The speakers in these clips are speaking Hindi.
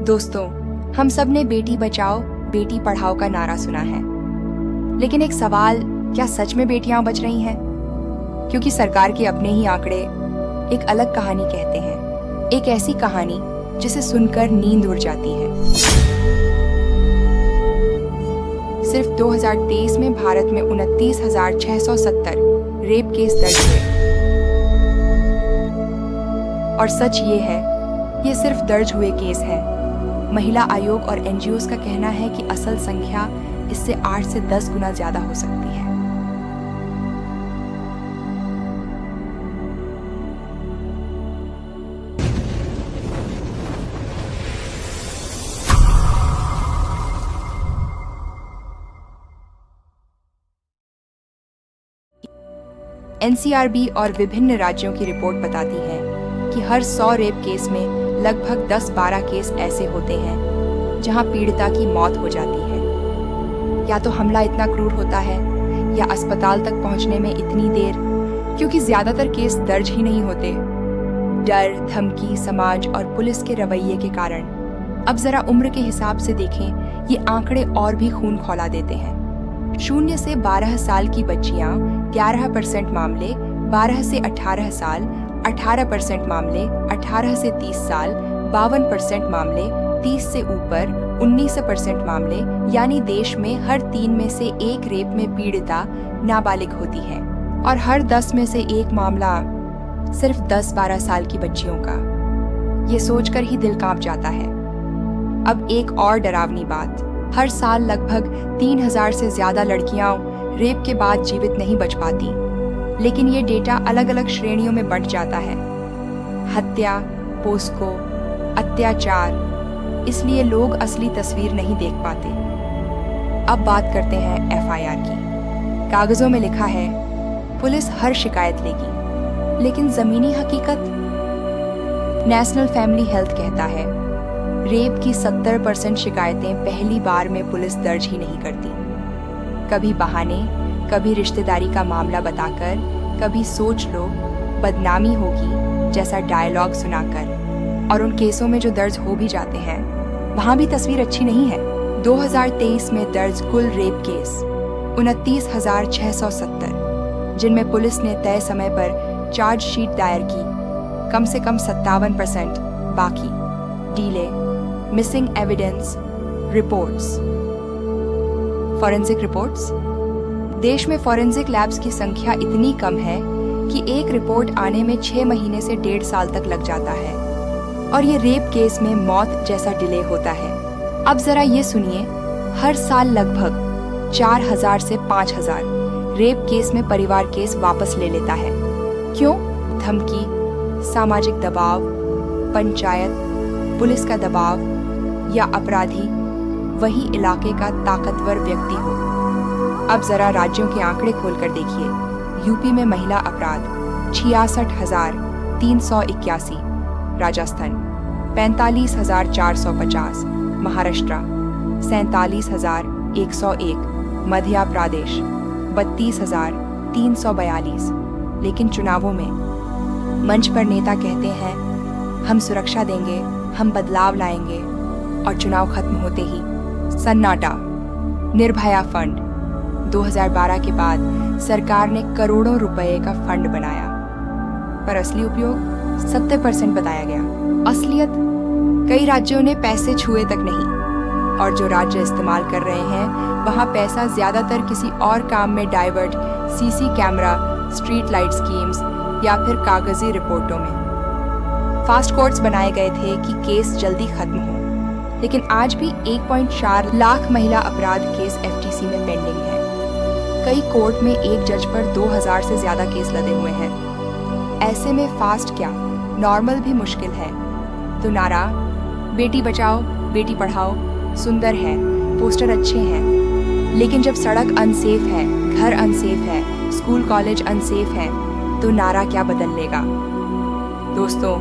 दोस्तों, हम सब ने बेटी बचाओ बेटी पढ़ाओ का नारा सुना है, लेकिन एक सवाल, क्या सच में बेटियां बच रही हैं? क्योंकि सरकार के अपने ही आंकड़े एक अलग कहानी कहते हैं, एक ऐसी कहानी जिसे सुनकर नींद उड़ जाती है। सिर्फ 2023 में भारत में 29,670 रेप केस दर्ज हुए। और सच ये है, ये सिर्फ दर्ज हुए केस हैं। महिला आयोग और एनजीओज का कहना है कि असल संख्या इससे 8 से 10 गुना ज्यादा हो सकती है। एनसीआरबी और विभिन्न राज्यों की रिपोर्ट बताती है कि हर 100 रेप केस में लगभग 10-12 केस ऐसे होते हैं जहां पीड़िता की मौत हो जाती है। या तो हमला इतना क्रूर होता है या अस्पताल तक पहुंचने में इतनी देर, क्योंकि ज्यादातर केस दर्ज ही नहीं होते। डर, धमकी, समाज और पुलिस के रवैये के कारण। अब जरा उम्र के हिसाब से देखें, ये आंकड़े और भी खून खौला देते हैं। 0 से 12 साल की बच्चियां 11% मामले, 12 से 18 साल 18% मामले, 18 से 30 साल 52% मामले, 30 से ऊपर 19% मामले, यानी देश में हर 3 में से 1 रेप में पीड़िता नाबालिग होती है और हर 10 में से 1 मामला सिर्फ 10-12 साल की बच्चियों का। ये सोचकर ही दिल कांप जाता है। अब एक और डरावनी बात, हर साल लगभग 3,000 से ज्यादा लड़कियां रेप के बाद जीवित नहीं बच पाती, लेकिन ये डेटा अलग अलग श्रेणियों में बंट जाता है। हत्या, पोस्को, अत्याचार, इसलिए लोग असली तस्वीर नहीं देख पाते। अब बात करते हैं एफआईआर की। कागजों में लिखा है पुलिस हर शिकायत लेगी, लेकिन जमीनी हकीकत? नेशनल फैमिली हेल्थ कहता है रेप की 70% शिकायतें पहली बार में पुलिस दर्ज ही नहीं करती। कभी बहाने, कभी रिश्तेदारी का मामला बताकर, कभी सोच लो बदनामी होगी जैसा डायलॉग सुनाकर। और उन केसों में जो दर्ज हो भी जाते हैं, वहां भी तस्वीर अच्छी नहीं है। 2023 में दर्ज कुल रेप केस 29,670, जिनमें पुलिस ने तय समय पर चार्जशीट दायर की। कम से कम 57% बाकी, delay, missing evidence, reports. Forensic reports? देश में फॉरेंसिक लैब्स की संख्या इतनी कम है कि एक रिपोर्ट आने में 6 महीने से 1.5 साल तक लग जाता है, और ये रेप केस में मौत जैसा डिले होता है। अब जरा ये सुनिए, हर साल लगभग 4,000 से 5,000 रेप केस में परिवार केस वापस ले लेता है। क्यों? धमकी, सामाजिक दबाव, पंचायत, पुलिस का दबाव, या अपराधी वही इलाके का ताकतवर व्यक्ति हो। अब जरा राज्यों के आंकड़े खोलकर देखिए। यूपी में महिला अपराध 66,381, राजस्थान 45,450, महाराष्ट्र 47,101, मध्य प्रदेश 32,342। लेकिन चुनावों में मंच पर नेता कहते हैं हम सुरक्षा देंगे, हम बदलाव लाएंगे, और चुनाव खत्म होते ही सन्नाटा। निर्भया फंड 2012 के बाद सरकार ने करोड़ों रुपए का फंड बनाया, पर असली उपयोग 70% बताया गया। असलियत, कई राज्यों ने पैसे छुए तक नहीं, और जो राज्य इस्तेमाल कर रहे हैं वहां पैसा ज्यादातर किसी और काम में divert, CC camera, street light schemes या फिर कागजी रिपोर्टों में। फास्ट कोर्ट्स बनाए गए थे कि केस जल्दी खत्म हो, लेकिन आज भी 1.4 लाख महिला अपराध केस एफटीसी में पेंडिंग है। कई कोर्ट में एक जज पर 2,000 से ज्यादा केस लदे हुए हैं। ऐसे में फास्ट क्या, नॉर्मल भी मुश्किल है। तो नारा बेटी बचाओ बेटी पढ़ाओ सुंदर है, पोस्टर अच्छे हैं, लेकिन जब सड़क अनसेफ है, घर अनसेफ है, स्कूल कॉलेज अनसेफ है, तो नारा क्या बदल लेगा? दोस्तों,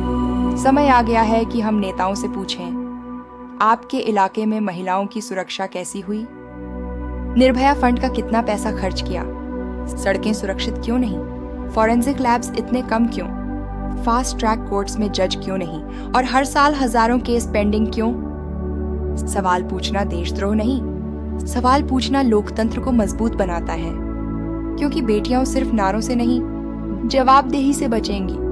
समय आ गया है कि हम नेताओं से पूछें, आपके इलाके में महिलाओं की सुरक्षा कैसी हुई? निर्भया फंड का कितना पैसा खर्च किया? सड़कें सुरक्षित क्यों नहीं? फॉरेंसिक लैब्स इतने कम क्यों? फास्ट ट्रैक कोर्ट्स में जज क्यों नहीं? और हर साल हजारों केस पेंडिंग क्यों? सवाल पूछना देशद्रोह नहीं, सवाल पूछना लोकतंत्र को मजबूत बनाता है, क्योंकि बेटियां सिर्फ नारों से नहीं, जवाबदेही से बचेंगी।